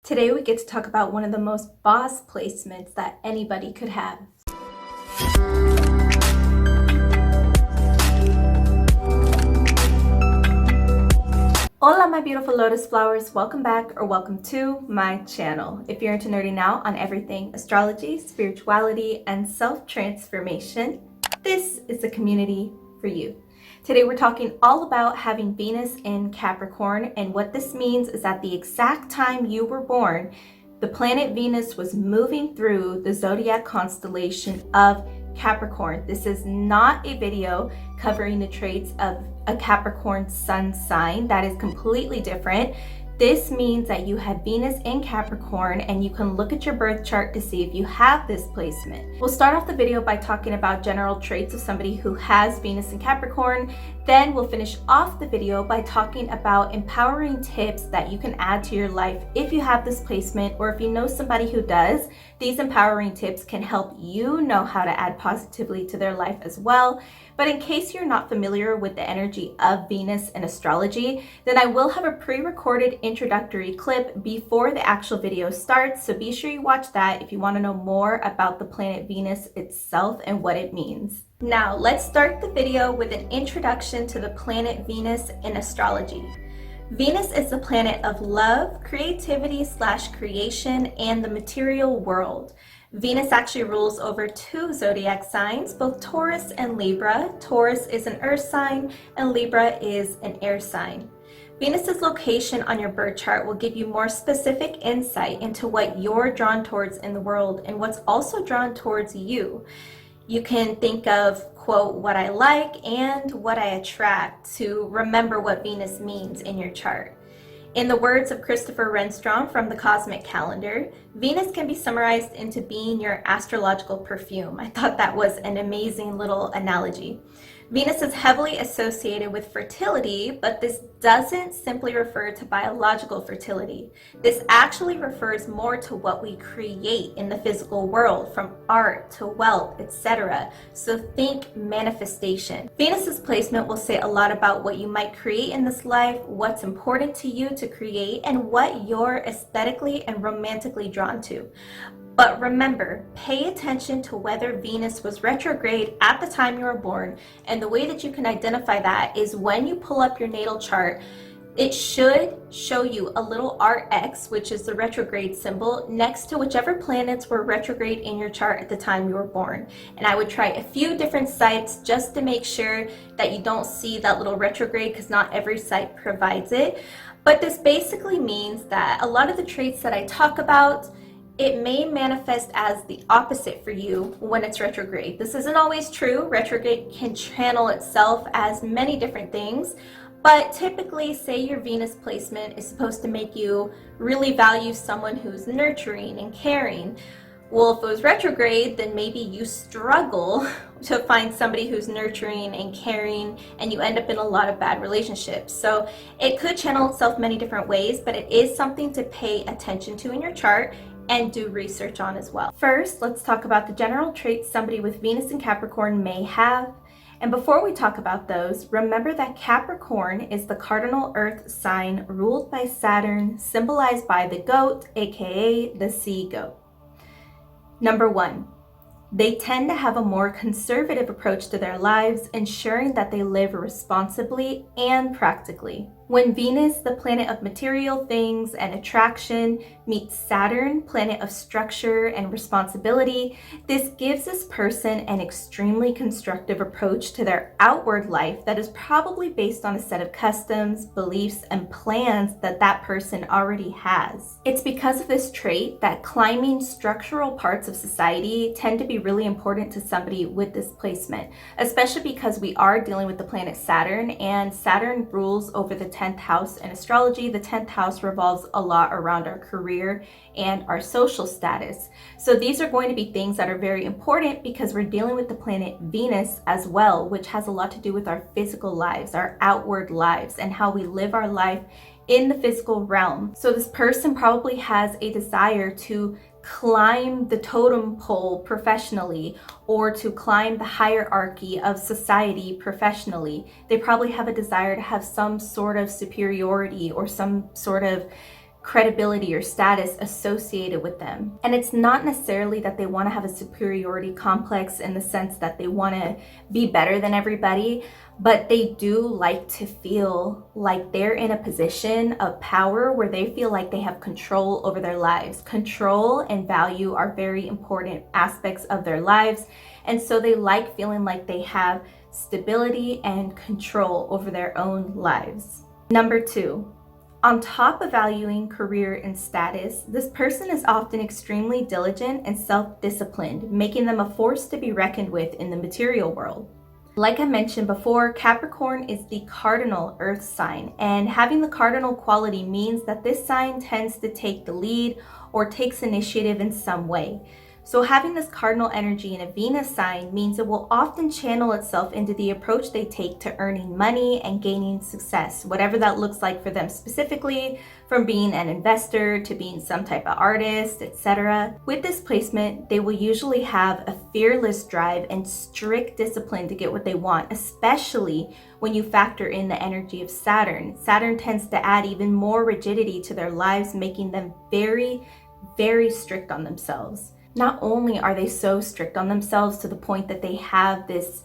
Today we get to talk about one of the most boss placements that anybody could have. Hola my beautiful lotus flowers, welcome back or welcome to my channel. If you're into nerding out on everything astrology, spirituality, and self-transformation, this is the community for you. Today we're talking all about having Venus in Capricorn, and what this means is at the exact time you were born, the planet Venus was moving through the zodiac constellation of Capricorn. This is not a video covering the traits of a Capricorn sun sign. That is completely different. This means that you have Venus in Capricorn and you can look at your birth chart to see if you have this placement. We'll start off the video by talking about general traits of somebody who has Venus in Capricorn. Then we'll finish off the video by talking about empowering tips that you can add to your life if you have this placement, or if you know somebody who does. These empowering tips can help you know how to add positively to their life as well. But in case you're not familiar with the energy of Venus and astrology, then I will have a pre-recorded introductory clip before the actual video starts. So be sure you watch that if you want to know more about the planet Venus itself and what it means. Now let's start the video with an introduction to the planet Venus in astrology. Venus is the planet of love, creativity / creation, and the material world. Venus actually rules over two zodiac signs, both Taurus and Libra. Taurus is an earth sign and Libra is an air sign. Venus's location on your birth chart will give you more specific insight into what you're drawn towards in the world and what's also drawn towards you. You can think of, quote, what I like and what I attract to remember what Venus means in your chart. In the words of Christopher Renstrom from the Cosmic Calendar, Venus can be summarized into being your astrological perfume. I thought that was an amazing little analogy. Venus is heavily associated with fertility, but this doesn't simply refer to biological fertility. This actually refers more to what we create in the physical world, from art to wealth, etc. So think manifestation. Venus's placement will say a lot about what you might create in this life, what's important to you to create, and what you're aesthetically and romantically drawn to. But remember, pay attention to whether Venus was retrograde at the time you were born, and the way that you can identify that is when you pull up your natal chart, it should show you a little RX, which is the retrograde symbol, next to whichever planets were retrograde in your chart at the time you were born. And I would try a few different sites just to make sure that you don't see that little retrograde, because not every site provides it. But this basically means that a lot of the traits that I talk about, it may manifest as the opposite for you when it's retrograde. This isn't always true. Retrograde can channel itself as many different things, but typically, say your Venus placement is supposed to make you really value someone who's nurturing and caring. Well, if it was retrograde, then maybe you struggle to find somebody who's nurturing and caring, and you end up in a lot of bad relationships. So it could channel itself many different ways, but it is something to pay attention to in your chart and do research on as well. First, let's talk about the general traits somebody with Venus in Capricorn may have. And before we talk about those, remember that Capricorn is the cardinal earth sign ruled by Saturn, symbolized by the goat, aka the Seagoat. Number 1, they tend to have a more conservative approach to their lives, ensuring that they live responsibly and practically. When Venus, the planet of material things and attraction, meets Saturn, planet of structure and responsibility, this gives this person an extremely constructive approach to their outward life that is probably based on a set of customs, beliefs, and plans that that person already has. It's because of this trait that climbing structural parts of society tend to be really important to somebody with this placement, especially because we are dealing with the planet Saturn, and Saturn rules over the 10th house in astrology. The 10th house revolves a lot around our career and our social status. So these are going to be things that are very important because we're dealing with the planet Venus as well, which has a lot to do with our physical lives, our outward lives, and how we live our life in the physical realm. So this person probably has a desire to climb the totem pole professionally, or to climb the hierarchy of society professionally. They probably have a desire to have some sort of superiority or some sort of credibility or status associated with them. And it's not necessarily that they want to have a superiority complex in the sense that they want to be better than everybody, but they do like to feel like they're in a position of power where they feel like they have control over their lives. Control and value are very important aspects of their lives, and so they like feeling like they have stability and control over their own lives. Number 2, on top of valuing career and status, this person is often extremely diligent and self-disciplined, making them a force to be reckoned with in the material world. Like I mentioned before, Capricorn is the cardinal earth sign, and having the cardinal quality means that this sign tends to take the lead or takes initiative in some way. So having this cardinal energy in a Venus sign means it will often channel itself into the approach they take to earning money and gaining success, whatever that looks like for them specifically, from being an investor to being some type of artist, etc. With this placement, they will usually have a fearless drive and strict discipline to get what they want, especially when you factor in the energy of Saturn. Saturn tends to add even more rigidity to their lives, making them very, very strict on themselves. Not only are they so strict on themselves to the point that they have this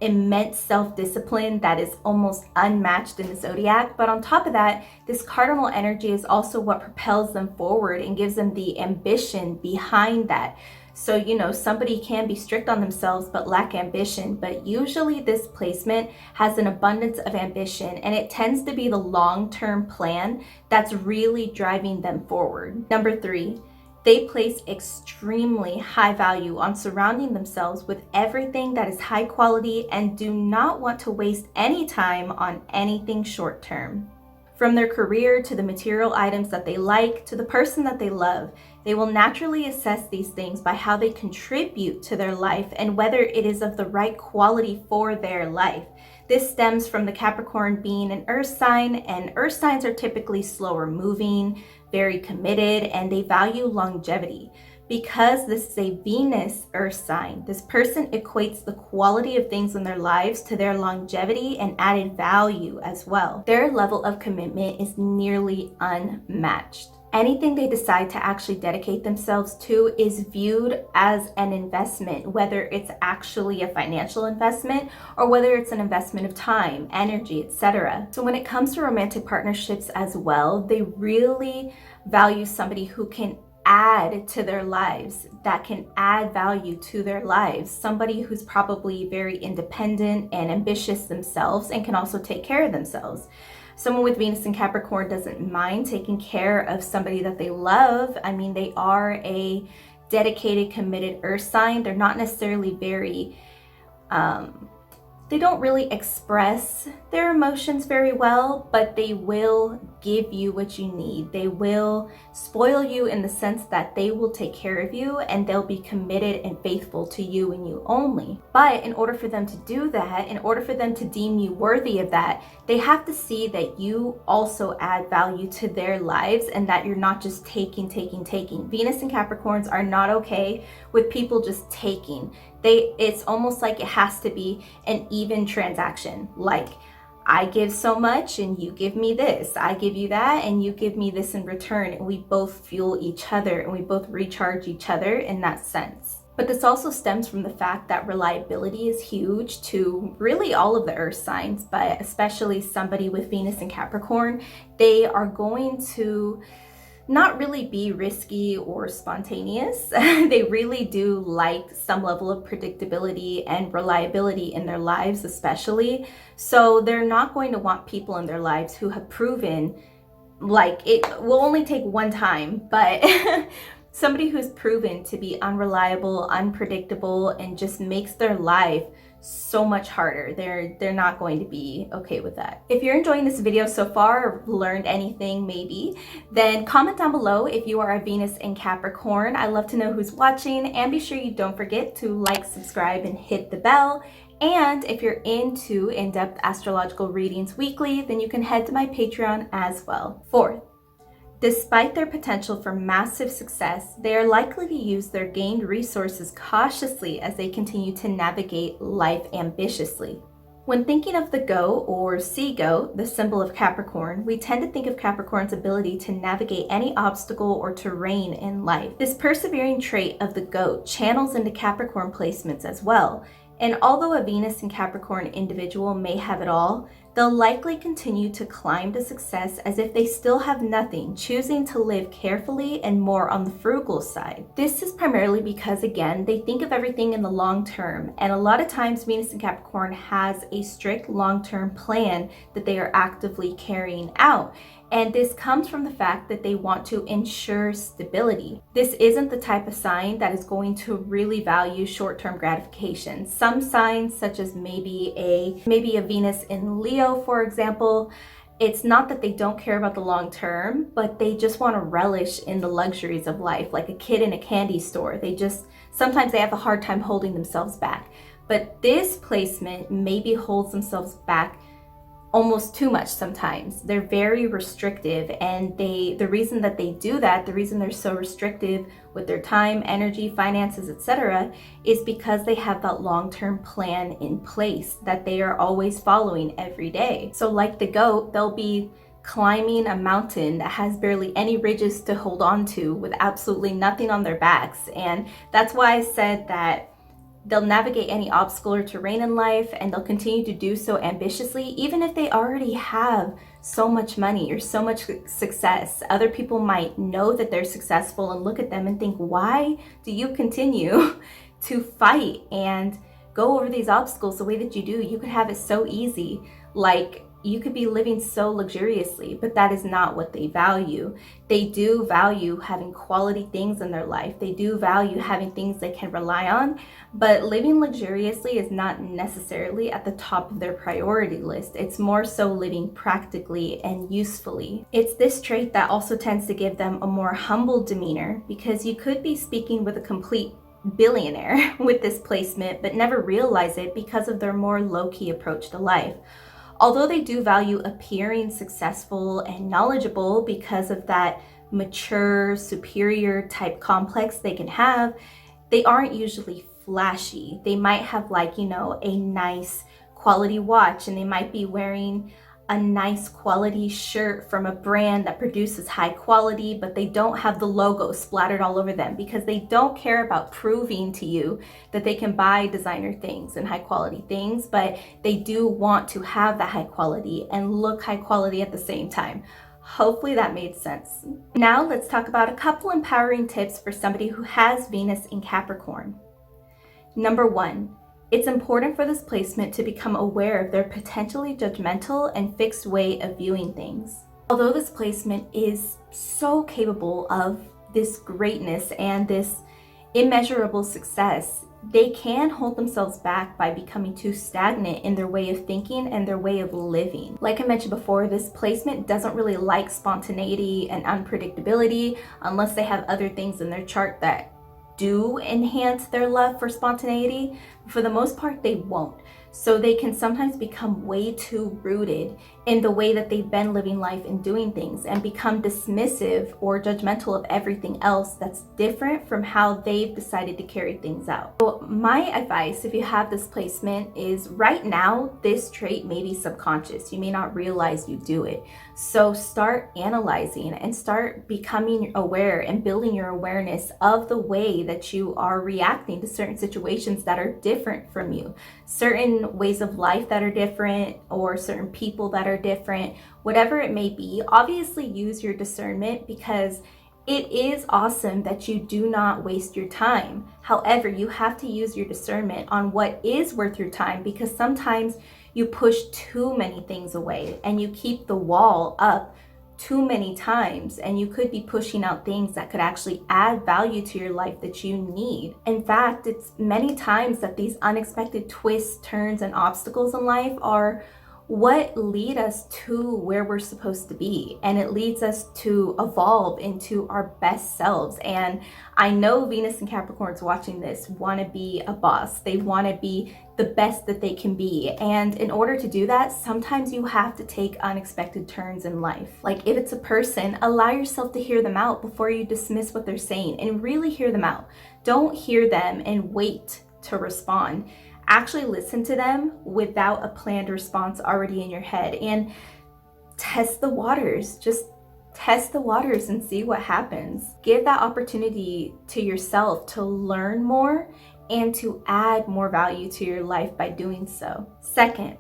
immense self-discipline that is almost unmatched in the zodiac, but on top of that, this cardinal energy is also what propels them forward and gives them the ambition behind that. So, somebody can be strict on themselves but lack ambition, but usually this placement has an abundance of ambition, and it tends to be the long-term plan that's really driving them forward. Number 3, they place extremely high value on surrounding themselves with everything that is high quality and do not want to waste any time on anything short term. From their career to the material items that they like to the person that they love, they will naturally assess these things by how they contribute to their life and whether it is of the right quality for their life. This stems from the Capricorn being an earth sign, and earth signs are typically slower moving, very committed, and they value longevity. Because this is a Venus earth sign, this person equates the quality of things in their lives to their longevity and added value as well. Their level of commitment is nearly unmatched. Anything they decide to actually dedicate themselves to is viewed as an investment, whether it's actually a financial investment or whether it's an investment of time, energy, etc. So when it comes to romantic partnerships as well, they really value somebody who can add to their lives, that can add value to their lives, somebody who's probably very independent and ambitious themselves and can also take care of themselves. Someone with Venus and Capricorn doesn't mind taking care of somebody that they love. I mean, they are a dedicated, committed earth sign. They're not necessarily very, they don't really express their emotions very well, but they will give you what you need. They will spoil you in the sense that they will take care of you and they'll be committed and faithful to you and you only. But in order for them to do that, in order for them to deem you worthy of that, they have to see that you also add value to their lives and that you're not just taking. Venus and Capricorns are not okay with people just taking. It's almost like it has to be an even transaction. Like, I give so much and you give me this. I give you that and you give me this in return. And we both fuel each other and we both recharge each other in that sense. But this also stems from the fact that reliability is huge to really all of the earth signs, but especially somebody with Venus and Capricorn. They are going to not really be risky or spontaneous. They really do like some level of predictability and reliability in their lives, especially. So they're not going to want people in their lives who have proven, like, it will only take one time, but somebody who's proven to be unreliable, unpredictable, and just makes their life so much harder. They're not going to be okay with that. If you're enjoying this video so far or learned anything maybe, then comment down below if you are a Venus in Capricorn. I love to know who's watching, and be sure you don't forget to like, subscribe, and hit the bell. And if you're into in-depth astrological readings weekly, then you can head to my Patreon as well. 4th, despite their potential for massive success, they are likely to use their gained resources cautiously as they continue to navigate life ambitiously. When thinking of the goat or Seagoat, the symbol of Capricorn, we tend to think of Capricorn's ability to navigate any obstacle or terrain in life. This persevering trait of the goat channels into Capricorn placements as well. And although a Venus in Capricorn individual may have it all, they'll likely continue to climb to success as if they still have nothing, choosing to live carefully and more on the frugal side. This is primarily because, again, they think of everything in the long term, and a lot of times Venus in Capricorn has a strict long-term plan that they are actively carrying out. And this comes from the fact that they want to ensure stability. This isn't the type of sign that is going to really value short-term gratification. Some signs, such as maybe a Venus in Leo, for example, it's not that they don't care about the long term, but they just want to relish in the luxuries of life, like a kid in a candy store. Sometimes they have a hard time holding themselves back. But this placement maybe holds themselves back almost too much sometimes. They're very restrictive, and the reason that they do that, the reason they're so restrictive with their time, energy, finances, etc., is because they have that long-term plan in place that they are always following every day. So like the goat, they'll be climbing a mountain that has barely any ridges to hold on to with absolutely nothing on their backs. And that's why I said that they'll navigate any obstacle or terrain in life, and they'll continue to do so ambitiously, even if they already have so much money or so much success. Other people might know that they're successful and look at them and think, why do you continue to fight and go over these obstacles the way that you do? You could have it so easy. Like, you could be living so luxuriously, but that is not what they value. They do value having quality things in their life. They do value having things they can rely on, but living luxuriously is not necessarily at the top of their priority list. It's more so living practically and usefully. It's this trait that also tends to give them a more humble demeanor, because you could be speaking with a complete billionaire with this placement, but never realize it because of their more low-key approach to life. Although they do value appearing successful and knowledgeable because of that mature, superior type complex they can have, they aren't usually flashy. They might have a nice quality watch, and they might be wearing a nice quality shirt from a brand that produces high quality, but they don't have the logo splattered all over them because they don't care about proving to you that they can buy designer things and high quality things, but they do want to have the high quality and look high quality at the same time. Hopefully that made sense. Now let's talk about a couple empowering tips for somebody who has Venus in Capricorn. Number 1, it's important for this placement to become aware of their potentially judgmental and fixed way of viewing things. Although this placement is so capable of this greatness and this immeasurable success, they can hold themselves back by becoming too stagnant in their way of thinking and their way of living. Like I mentioned before, this placement doesn't really like spontaneity and unpredictability unless they have other things in their chart that do enhance their love for spontaneity. For the most part, they won't. So they can sometimes become way too rooted in the way that they've been living life and doing things, and become dismissive or judgmental of everything else that's different from how they've decided to carry things out. So my advice, if you have this placement, is right now, this trait may be subconscious. You may not realize you do it. So start analyzing and start becoming aware and building your awareness of the way that you are reacting to certain situations that are different from you, certain ways of life that are different, or certain people that are different, whatever it may be. Obviously use your discernment, because it is awesome that you do not waste your time. However, you have to use your discernment on what is worth your time, because sometimes you push too many things away and you keep the wall up too many times, and you could be pushing out things that could actually add value to your life that you need. In fact, it's many times that these unexpected twists, turns, and obstacles in life are what lead us to where we're supposed to be, and it leads us to evolve into our best selves. And I know Venus and Capricorns watching this want to be a boss. They want to be the best that they can be, and in order to do that, sometimes you have to take unexpected turns in life. Like if it's a person, allow yourself to hear them out before you dismiss what they're saying, and really hear them out. Don't hear them and wait to respond. actually listen to them without a planned response already in your head, and test the waters. Just test the waters and see what happens. Give that opportunity to yourself to learn more and to add more value to your life by doing so. Second,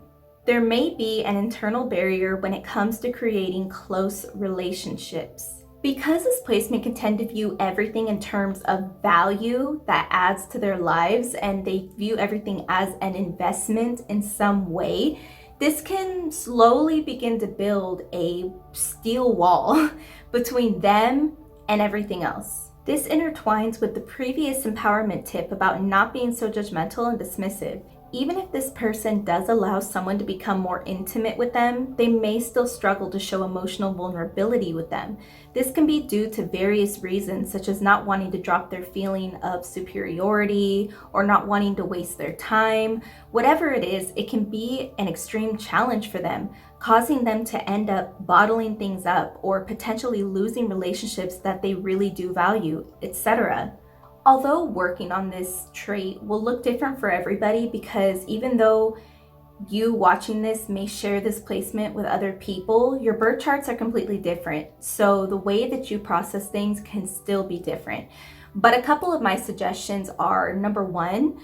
there may be an internal barrier when it comes to creating close relationships. Because this placement can tend to view everything in terms of value that adds to their lives, and they view everything as an investment in some way, this can slowly begin to build a steel wall between them and everything else. This intertwines with the previous empowerment tip about not being so judgmental and dismissive. Even if this person does allow someone to become more intimate with them, they may still struggle to show emotional vulnerability with them. This can be due to various reasons, such as not wanting to drop their feeling of superiority or not wanting to waste their time. Whatever it is, it can be an extreme challenge for them, causing them to end up bottling things up or potentially losing relationships that they really do value, etc. Although working on this trait will look different for everybody, because even though you watching this may share this placement with other people, your birth charts are completely different. So the way that you process things can still be different. But a couple of my suggestions are, number one,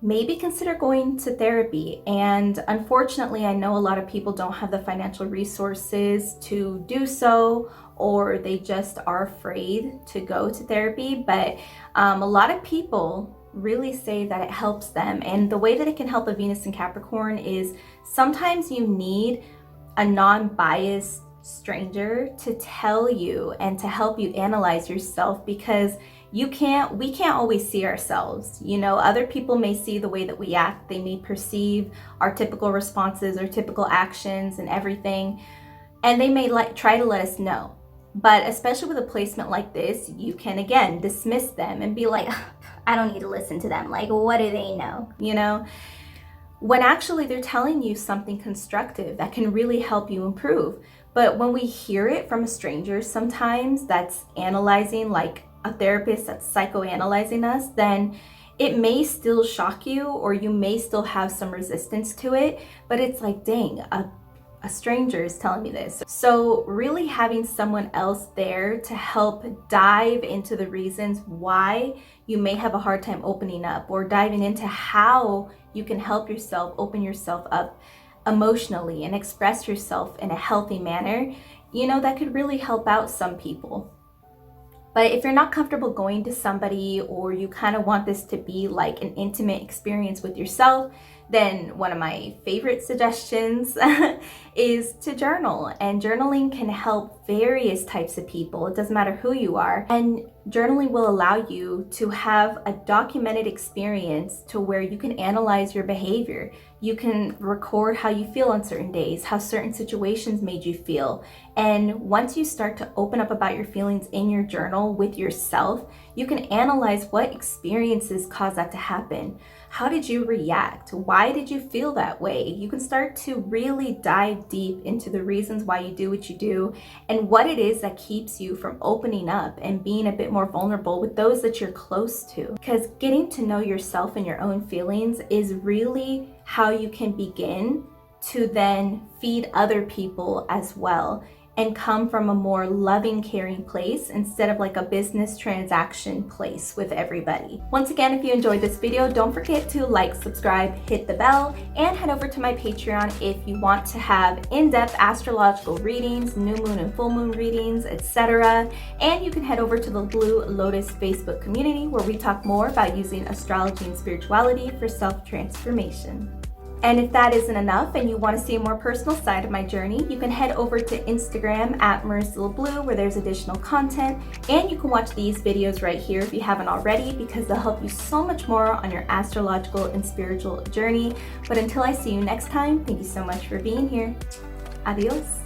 maybe consider going to therapy. And unfortunately, I know a lot of people don't have the financial resources to do so, or they just are afraid to go to therapy. But a lot of people really say that it helps them. And the way that it can help a Venus in Capricorn is sometimes you need a non-biased stranger to tell you and to help you analyze yourself, because we can't always see ourselves. You know, other people may see the way that we act. They may perceive our typical responses or typical actions and everything, and they may try to let us know. But especially with a placement like this, you can again dismiss them and be like, I don't need to listen to them. Like, what do they know? You know, when actually they're telling you something constructive that can really help you improve. But when we hear it from a stranger, sometimes that's analyzing, like a therapist that's psychoanalyzing us, then it may still shock you, or you may still have some resistance to it. But it's like, dang, a stranger is telling me this. So really having someone else there to help dive into the reasons why you may have a hard time opening up, or diving into how you can help yourself open yourself up emotionally and express yourself in a healthy manner, you know, that could really help out some people. But if you're not comfortable going to somebody, or you kind of want this to be like an intimate experience with yourself, then one of my favorite suggestions is to journal. And journaling can help various types of people. It doesn't matter who you are. And journaling will allow you to have a documented experience to where you can analyze your behavior. You can record how you feel on certain days, how certain situations made you feel. And once you start to open up about your feelings in your journal with yourself, you can analyze what experiences caused that to happen. How did you react? Why did you feel that way? You can start to really dive deep into the reasons why you do what you do, and what it is that keeps you from opening up and being a bit more vulnerable with those that you're close to. Because getting to know yourself and your own feelings is really how you can begin to then feed other people as well, and come from a more loving, caring place instead of like a business transaction place with everybody. Once again, if you enjoyed this video, don't forget to like, subscribe, hit the bell, and head over to my Patreon if you want to have in-depth astrological readings, new moon and full moon readings, etc. And you can head over to the Blue Lotus Facebook community, where we talk more about using astrology and spirituality for self-transformation. And if that isn't enough and you want to see a more personal side of my journey, you can head over to Instagram at Marisa LaBlue, where there's additional content. And you can watch these videos right here if you haven't already, because they'll help you so much more on your astrological and spiritual journey. But until I see you next time, thank you so much for being here. Adios.